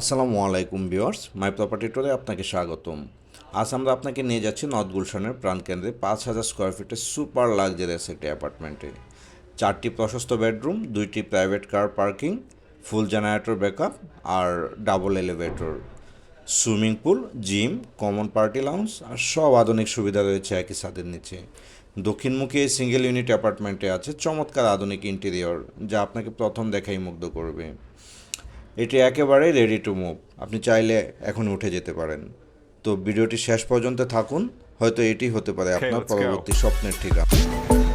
আসসালামু আলাইকুম ভিউয়ার্স, মাই প্রপার্টি টুরে আপনাকে স্বাগতম। আজ আমরা আপনাকে নিয়ে যাচ্ছি নর্থ গুলশানের প্রাণকেন্দ্রে 5,000 স্কোয়ার ফিটের সুপার লাক্সারিয়াস একটি অ্যাপার্টমেন্টে। 4টি প্রশস্ত বেডরুম, 2টি private car parking, full generator backup আর double elevator, swimming pool, gym, common party lounge আর সব আধুনিক সুবিধা রয়েছে একই ছাদের নিচে। দক্ষিণমুখী এই সিঙ্গেল ইউনিট অ্যাপার্টমেন্টে আছে চমৎকার আধুনিক ইন্টেরিয়র, যা আপনাকে প্রথম দেখাই মুগ্ধ করবে। এটি একেবারেই রেডি টু মুভ, আপনি চাইলে এখন উঠে যেতে পারেন। তো ভিডিওটি শেষ পর্যন্ত থাকুন, হয়তো এটি হতে পারে Okay, আপনার let's go. পরবর্তী স্বপ্নের ঠিকানা।